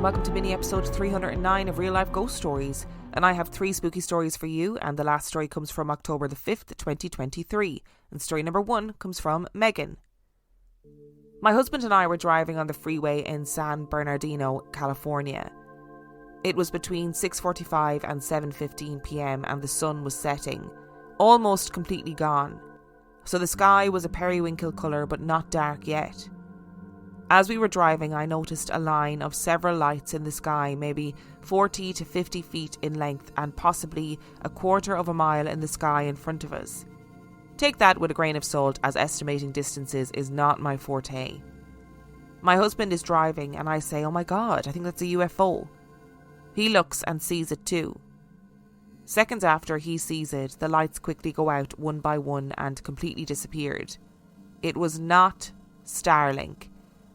and welcome to mini episode 309 of Real Life Ghost Stories. And I have 3 spooky stories for you, and the last story comes from October the 5th, 2023. And story number 1 comes from Megan. My husband and I were driving on the freeway in San Bernardino, California. It was between 6:45 and 7:15 p.m. and the sun was setting, almost completely gone. So the sky was a periwinkle colour but not dark yet. As we were driving, I noticed a line of several lights in the sky, maybe 40 to 50 feet in length and possibly a quarter of a mile in the sky in front of us. Take that with a grain of salt, as estimating distances is not my forte. My husband is driving and I say, "Oh my God, I think that's a UFO." He looks and sees it too. Seconds after he sees it, the lights quickly go out one by one and completely disappeared. It was not Starlink,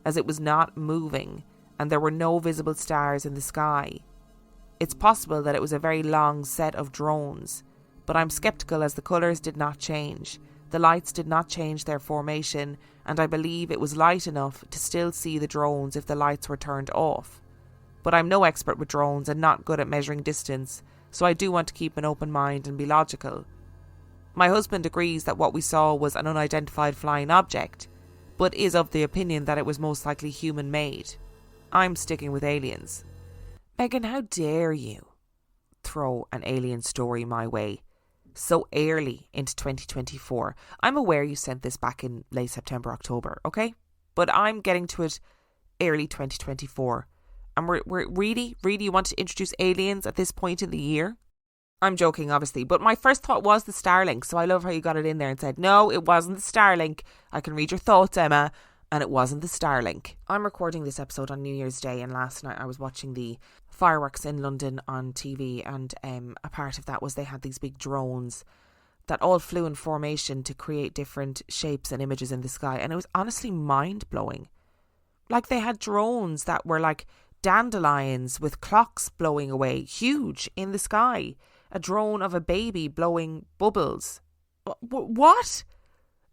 as it was not moving and there were no visible stars in the sky. It's possible that it was a very long set of drones, but I'm sceptical as the colours did not change, the lights did not change their formation, and I believe it was light enough to still see the drones if the lights were turned off. But I'm no expert with drones and not good at measuring distance, so I do want to keep an open mind and be logical. My husband agrees that what we saw was an unidentified flying object, but is of the opinion that it was most likely human-made. I'm sticking with aliens. Megan, how dare you throw an alien story my way so early into 2024? I'm aware you sent this back in late September, October, okay? But I'm getting to it early 2024. And we're really, you want to introduce aliens at this point in the year? I'm joking, obviously, but my first thought was the Starlink, so I love how you got it in there and said, no, it wasn't the Starlink. I can read your thoughts, Emma, and it wasn't the Starlink. I'm recording this episode on New Year's Day, and last night I was watching the fireworks in London on TV, and a part of that was they had these big drones that all flew in formation to create different shapes and images in the sky, and it was honestly mind-blowing. Like, they had drones that were like dandelions with clocks blowing away, huge in the sky. A drone of a baby blowing bubbles. What?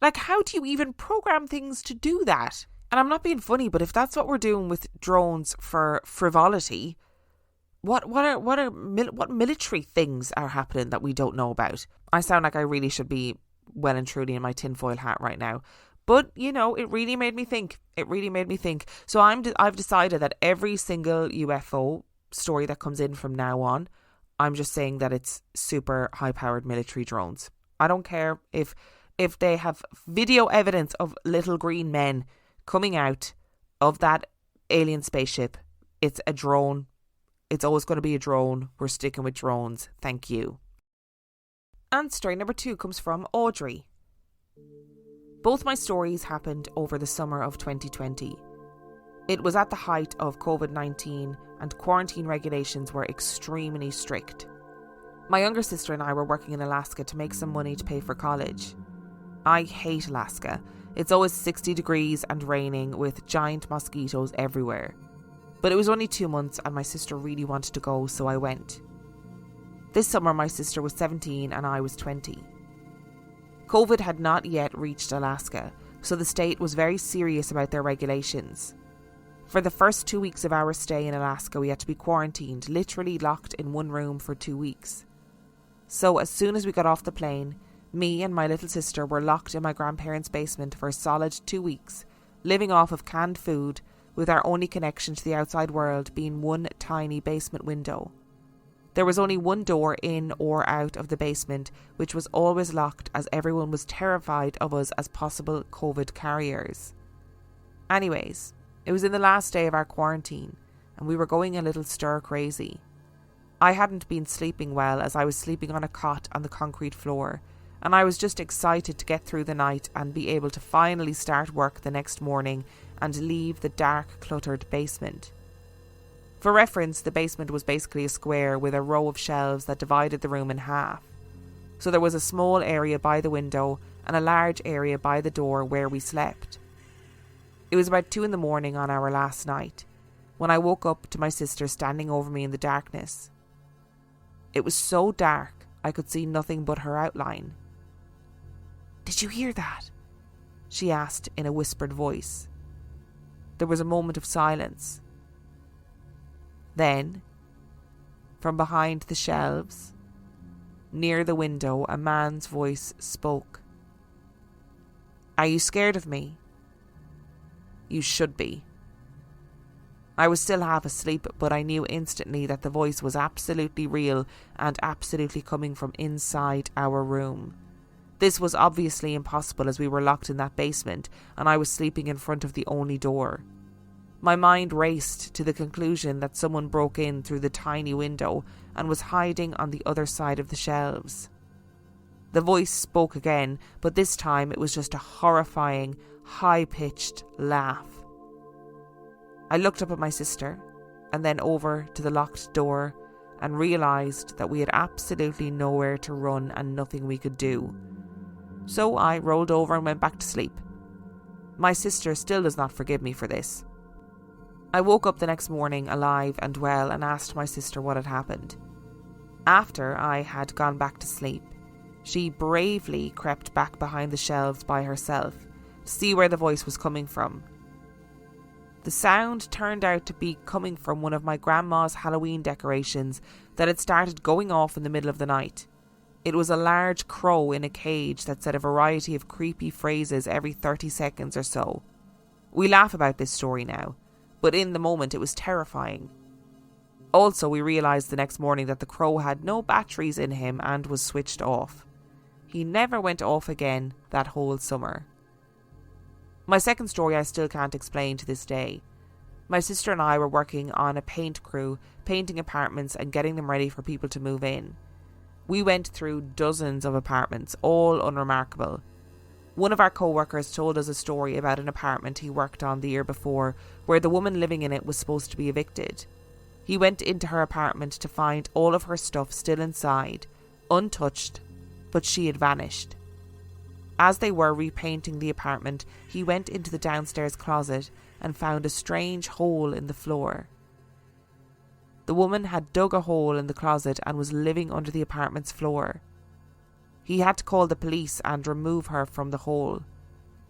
Like, how do you even program things to do that? And I'm not being funny, but if that's what we're doing with drones for frivolity, what military things are happening that we don't know about? I sound like I really should be well and truly in my tinfoil hat right now. But, you know, it really made me think. So I've decided that every single UFO story that comes in from now on, I'm just saying that it's super high-powered military drones. I don't care if they have video evidence of little green men coming out of that alien spaceship. It's a drone. It's always going to be a drone. We're sticking with drones. Thank you. And story number 2 comes from Audrey. Both my stories happened over the summer of 2020. It was at the height of COVID-19 and quarantine regulations were extremely strict. My younger sister and I were working in Alaska to make some money to pay for college. I hate Alaska. It's always 60 degrees and raining with giant mosquitoes everywhere. But it was only 2 months and my sister really wanted to go, so I went. This summer my sister was 17 and I was 20. COVID had not yet reached Alaska, so the state was very serious about their regulations. For the first 2 weeks of our stay in Alaska, we had to be quarantined, literally locked in one room for 2 weeks. So as soon as we got off the plane, me and my little sister were locked in my grandparents' basement for a solid 2 weeks, living off of canned food, with our only connection to the outside world being one tiny basement window. There was only one door in or out of the basement, which was always locked as everyone was terrified of us as possible COVID carriers. Anyways, it was in the last day of our quarantine and we were going a little stir crazy. I hadn't been sleeping well as I was sleeping on a cot on the concrete floor, and I was just excited to get through the night and be able to finally start work the next morning and leave the dark, cluttered basement. For reference, the basement was basically a square with a row of shelves that divided the room in half. So there was a small area by the window and a large area by the door where we slept. It was about 2 a.m. on our last night when I woke up to my sister standing over me in the darkness. It was so dark I could see nothing but her outline. "Did you hear that?" she asked in a whispered voice. There was a moment of silence. Then, from behind the shelves, near the window, a man's voice spoke. "Are you scared of me?" "You should be." I was still half asleep, but I knew instantly that the voice was absolutely real and absolutely coming from inside our room. This was obviously impossible as we were locked in that basement and I was sleeping in front of the only door. My mind raced to the conclusion that someone broke in through the tiny window and was hiding on the other side of the shelves. The voice spoke again, but this time it was just a horrifying, high-pitched laugh. I looked up at my sister and then over to the locked door and realised that we had absolutely nowhere to run and nothing we could do. So I rolled over and went back to sleep. My sister still does not forgive me for this. I woke up the next morning alive and well and asked my sister what had happened. After I had gone back to sleep, she bravely crept back behind the shelves by herself to see where the voice was coming from. The sound turned out to be coming from one of my grandma's Halloween decorations that had started going off in the middle of the night. It was a large crow in a cage that said a variety of creepy phrases every 30 seconds or so. We laugh about this story now, but in the moment it was terrifying. Also, we realised the next morning that the crow had no batteries in him and was switched off. He never went off again that whole summer. My second story I still can't explain to this day. My sister and I were working on a paint crew, painting apartments and getting them ready for people to move in. We went through dozens of apartments, all unremarkable. One of our co-workers told us a story about an apartment he worked on the year before where the woman living in it was supposed to be evicted. He went into her apartment to find all of her stuff still inside, untouched, but she had vanished. As they were repainting the apartment, he went into the downstairs closet and found a strange hole in the floor. The woman had dug a hole in the closet and was living under the apartment's floor. He had to call the police and remove her from the hole.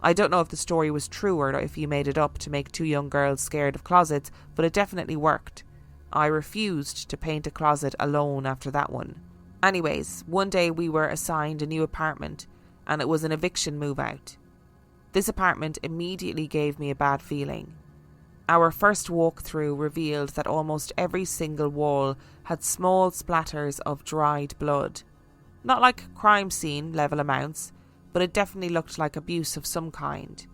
I don't know if the story was true or if he made it up to make two young girls scared of closets, but it definitely worked. I refused to paint a closet alone after that one. Anyways, one day we were assigned a new apartment, and it was an eviction move out. This apartment immediately gave me a bad feeling. Our first walkthrough revealed that almost every single wall had small splatters of dried blood. Not like crime scene level amounts, but it definitely looked like abuse of some kind.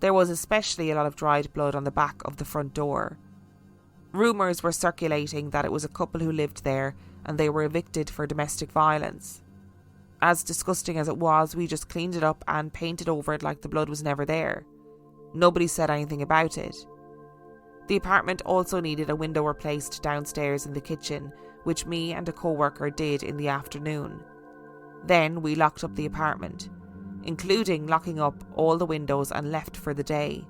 There was especially a lot of dried blood on the back of the front door. Rumours were circulating that it was a couple who lived there and they were evicted for domestic violence. As disgusting as it was, we just cleaned it up and painted over it like the blood was never there. Nobody said anything about it. The apartment also needed a window replaced downstairs in the kitchen, which me and a co-worker did in the afternoon. Then we locked up the apartment, including locking up all the windows, and left for the day.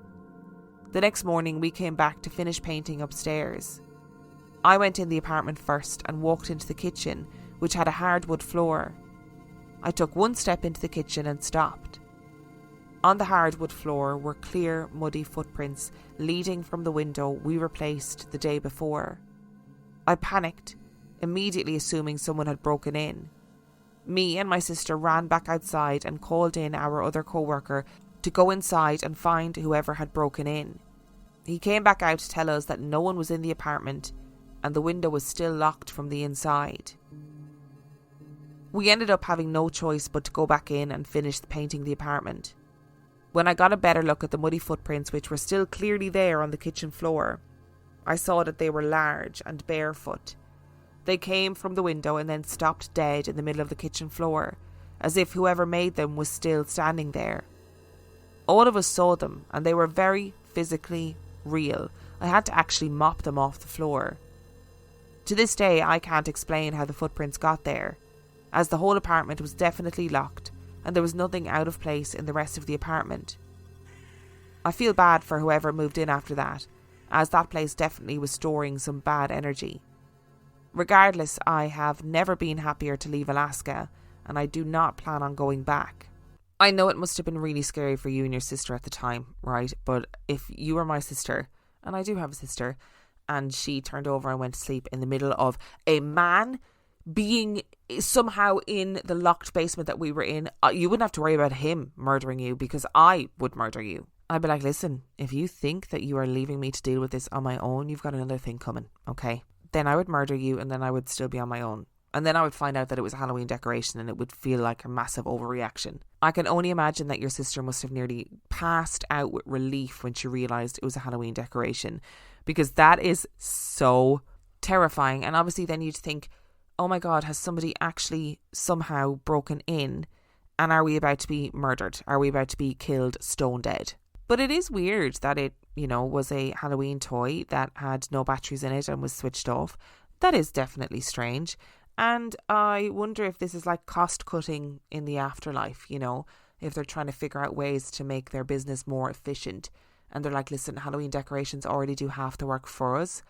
The next morning we came back to finish painting upstairs. I went in the apartment first and walked into the kitchen, which had a hardwood floor. I took one step into the kitchen and stopped. On the hardwood floor were clear, muddy footprints leading from the window we replaced the day before. I panicked, immediately assuming someone had broken in. Me and my sister ran back outside and called in our other co-worker to go inside and find whoever had broken in. He came back out to tell us that no one was in the apartment and the window was still locked from the inside. We ended up having no choice but to go back in and finish painting the apartment. When I got a better look at the muddy footprints, which were still clearly there on the kitchen floor, I saw that they were large and barefoot. They came from the window and then stopped dead in the middle of the kitchen floor, as if whoever made them was still standing there. All of us saw them, and they were very physically real. I had to actually mop them off the floor. To this day, I can't explain how the footprints got there, as the whole apartment was definitely locked and there was nothing out of place in the rest of the apartment. I feel bad for whoever moved in after that, as that place definitely was storing some bad energy. Regardless, I have never been happier to leave Alaska, and I do not plan on going back. I know it must have been really scary for you and your sister at the time, right? But if you were my sister, and I do have a sister, and she turned over and went to sleep in the middle of a man being somehow in the locked basement that we were in. You wouldn't have to worry about him murdering you, because I would murder you. I'd be like, listen, if you think that you are leaving me to deal with this on my own, you've got another thing coming, okay? Then I would murder you, and then I would still be on my own. And then I would find out that it was a Halloween decoration, and it would feel like a massive overreaction. I can only imagine that your sister must have nearly passed out with relief when she realised it was a Halloween decoration, because that is so terrifying. And obviously then you'd think, oh my God, has somebody actually somehow broken in, and are we about to be murdered? Are we about to be killed stone dead? But it is weird that it, was a Halloween toy that had no batteries in it and was switched off. That is definitely strange. And I wonder if this is like cost cutting in the afterlife, if they're trying to figure out ways to make their business more efficient. And they're like, listen, Halloween decorations already do half the work for us.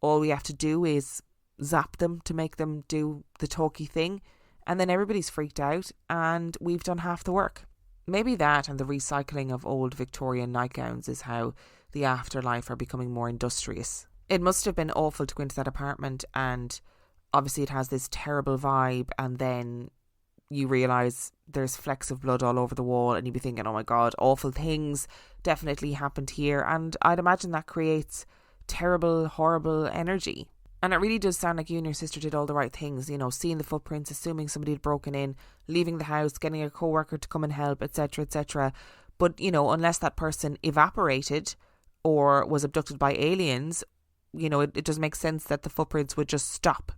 All we have to do is zap them to make them do the talky thing. And then everybody's freaked out and we've done half the work. Maybe that and the recycling of old Victorian nightgowns is how the afterlife are becoming more industrious. It must have been awful to go into that apartment, and obviously it has this terrible vibe, and then you realise there's flecks of blood all over the wall, and you'd be thinking, oh my God, awful things definitely happened here. And I'd imagine that creates terrible, horrible energy. And it really does sound like you and your sister did all the right things, seeing the footprints, assuming somebody had broken in, leaving the house, getting a co-worker to come and help, etc., etc. But, unless that person evaporated or was abducted by aliens, it does make sense that the footprints would just stop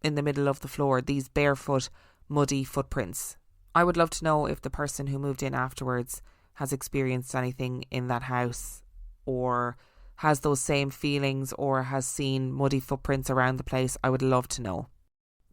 in the middle of the floor, these barefoot, muddy footprints. I would love to know if the person who moved in afterwards has experienced anything in that house, or has those same feelings, or has seen muddy footprints around the place. I would love to know.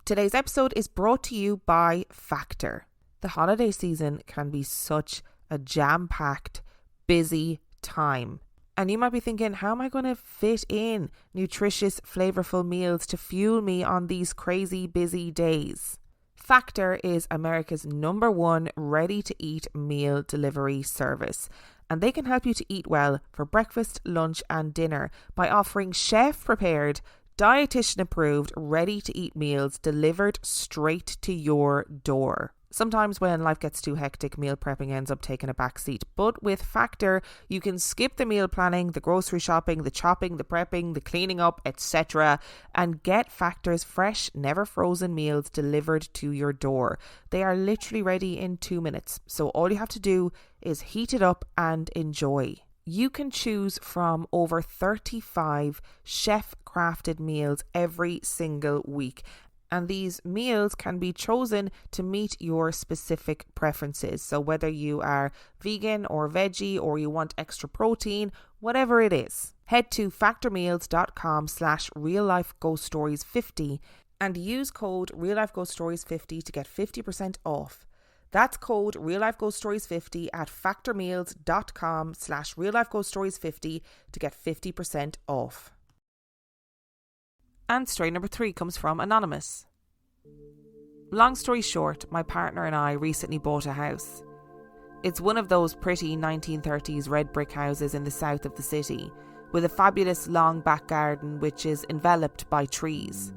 Today's episode is brought to you by Factor. The holiday season can be such a jam-packed, busy time. And you might be thinking, how am I going to fit in nutritious, flavourful meals to fuel me on these crazy busy days? Factor is America's #1 ready-to-eat meal delivery service. And they can help you to eat well for breakfast, lunch and dinner by offering chef-prepared, dietitian-approved, ready-to-eat meals delivered straight to your door. Sometimes when life gets too hectic, meal prepping ends up taking a back seat. But with Factor, you can skip the meal planning, the grocery shopping, the chopping, the prepping, the cleaning up, etc. and get Factor's fresh, never frozen meals delivered to your door. They are literally ready in 2 minutes. So all you have to do is heat it up and enjoy. You can choose from over 35 chef-crafted meals every single week. And these meals can be chosen to meet your specific preferences. So whether you are vegan or veggie, or you want extra protein, whatever it is, head to factormeals.com/reallifeghoststories50 and use code reallifeghoststories50 to get 50% off. That's code reallifeghoststories50 at factormeals.com/reallifeghoststories50 to get 50% off. And story number 3 comes from Anonymous. Long story short, my partner and I recently bought a house. It's one of those pretty 1930s red brick houses in the south of the city, with a fabulous long back garden which is enveloped by trees.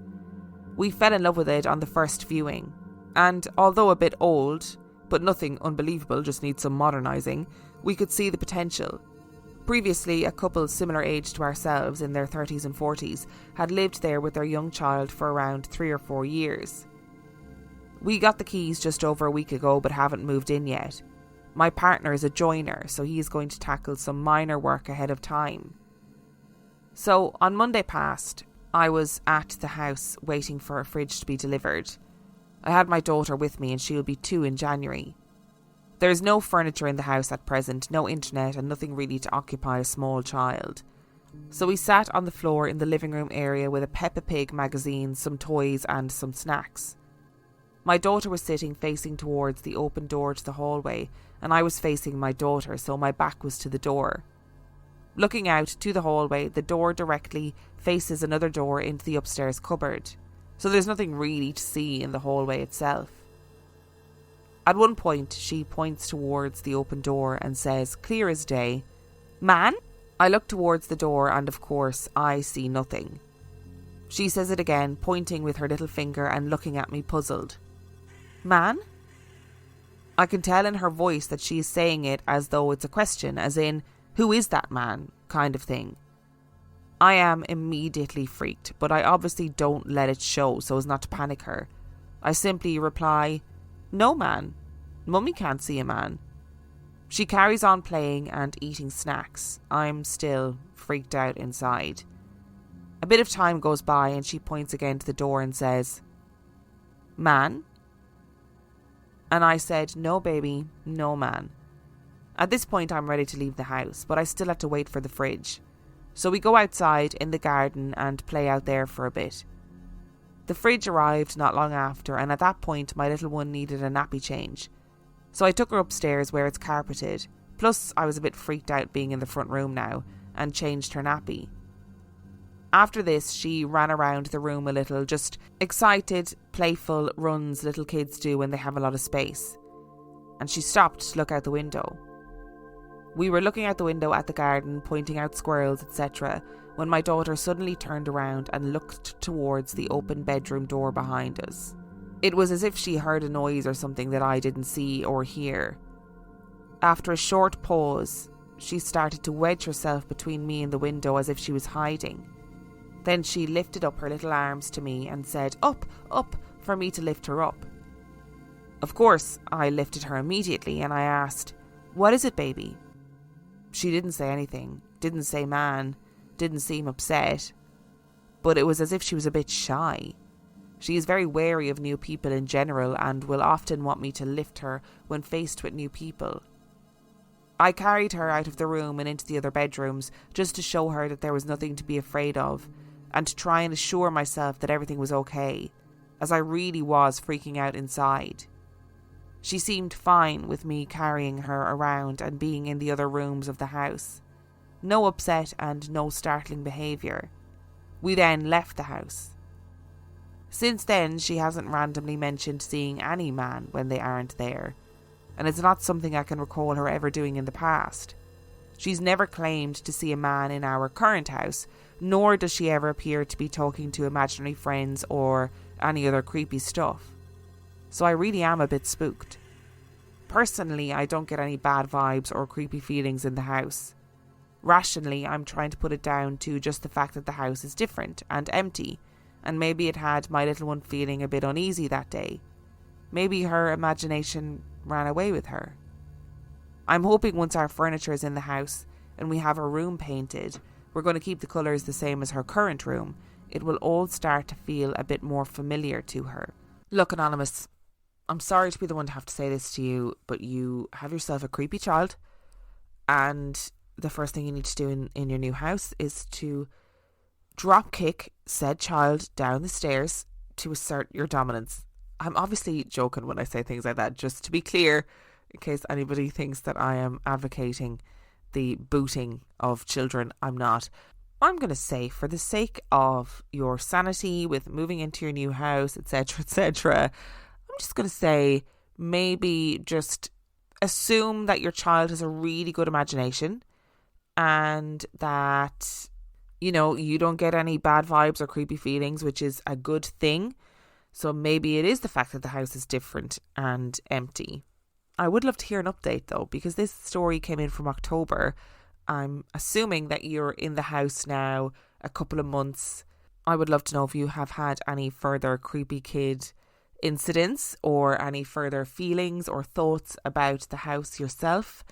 We fell in love with it on the first viewing, and although a bit old, but nothing unbelievable, just needs some modernising, we could see the potential. Previously, a couple similar age to ourselves, in their 30s and 40s, had lived there with their young child for around 3 or 4 years. We got the keys just over a week ago but haven't moved in yet. My partner is a joiner, so he is going to tackle some minor work ahead of time. So on Monday past, I was at the house waiting for a fridge to be delivered. I had my daughter with me and she will be 2 in January. There's no furniture in the house at present, no internet and nothing really to occupy a small child. So we sat on the floor in the living room area with a Peppa Pig magazine, some toys and some snacks. My daughter was sitting facing towards the open door to the hallway and I was facing my daughter, so my back was to the door. Looking out to the hallway, the door directly faces another door into the upstairs cupboard, so there's nothing really to see in the hallway itself. At one point, she points towards the open door and says, clear as day, "Man?" I look towards the door and of course I see nothing. She says it again, pointing with her little finger and looking at me puzzled. Man? I can tell in her voice that she is saying it as though it's a question, as in, who is that man, kind of thing. I am immediately freaked, but I obviously don't let it show so as not to panic her. I simply reply, no man. Mummy can't see a man. She carries on playing and eating snacks. I'm still freaked out inside. A bit of time goes by and she points again to the door and says, man? And I said, no baby, no man. At this point I'm ready to leave the house, but I still have to wait for the fridge. So we go outside in the garden and play out there for a bit. The fridge arrived not long after, and at that point my little one needed a nappy change. So I took her upstairs where it's carpeted, plus I was a bit freaked out being in the front room now, and changed her nappy. After this, she ran around the room a little, just excited, playful runs little kids do when they have a lot of space. And she stopped to look out the window. We were looking out the window at the garden, pointing out squirrels, etc., when my daughter suddenly turned around and looked towards the open bedroom door behind us. It was as if she heard a noise or something that I didn't see or hear. After a short pause, she started to wedge herself between me and the window as if she was hiding. Then she lifted up her little arms to me and said, up, up, for me to lift her up. Of course, I lifted her immediately and I asked, what is it, baby? She didn't say anything, didn't say man, didn't seem upset, but it was as if she was a bit shy. She is very wary of new people in general and will often want me to lift her when faced with new people. I carried her out of the room and into the other bedrooms just to show her that there was nothing to be afraid of and to try and assure myself that everything was okay, as I really was freaking out inside. She seemed fine with me carrying her around and being in the other rooms of the house. No upset and no startling behaviour. We then left the house. Since then, she hasn't randomly mentioned seeing any man when they aren't there, and it's not something I can recall her ever doing in the past. She's never claimed to see a man in our current house, nor does she ever appear to be talking to imaginary friends or any other creepy stuff. So I really am a bit spooked. Personally, I don't get any bad vibes or creepy feelings in the house. Rationally, I'm trying to put it down to just the fact that the house is different and empty, and maybe it had my little one feeling a bit uneasy that day. Maybe her imagination ran away with her. I'm hoping once our furniture is in the house and we have her room painted, we're going to keep the colours the same as her current room, it will all start to feel a bit more familiar to her. Look, Anonymous, I'm sorry to be the one to have to say this to you, but you have yourself a creepy child, and the first thing you need to do in your new house is to drop kick said child down the stairs to assert your dominance. I'm obviously joking when I say things like that, just to be clear, in case anybody thinks that I am advocating the booting of children. I'm not. I'm going to say, for the sake of your sanity with moving into your new house, etc., etc., I'm just going to say, maybe just assume that your child has a really good imagination and that, you know, you don't get any bad vibes or creepy feelings, which is a good thing. So maybe it is the fact that the house is different and empty. I would love to hear an update though, because this story came in from October. I'm assuming that you're in the house now a couple of months. I would love to know if you have had any further creepy kid incidents or any further feelings or thoughts about the house yourself.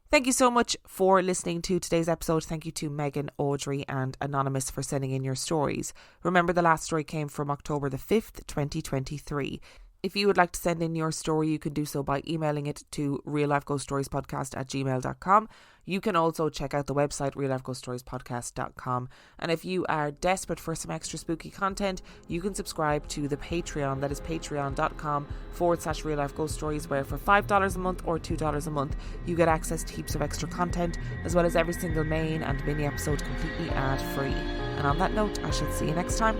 Thank you so much for listening to today's episode. Thank you to Megan, Audrey and Anonymous for sending in your stories. Remember, the last story came from October the 5th, 2023. If you would like to send in your story, you can do so by emailing it to reallifeghoststoriespodcast@gmail.com. You can also check out the website reallifeghoststoriespodcast.com. And if you are desperate for some extra spooky content, you can subscribe to the Patreon. That is patreon.com/reallifeghoststories, where for $5 a month or $2 a month, you get access to heaps of extra content, as well as every single main and mini episode completely ad-free. And on that note, I shall see you next time.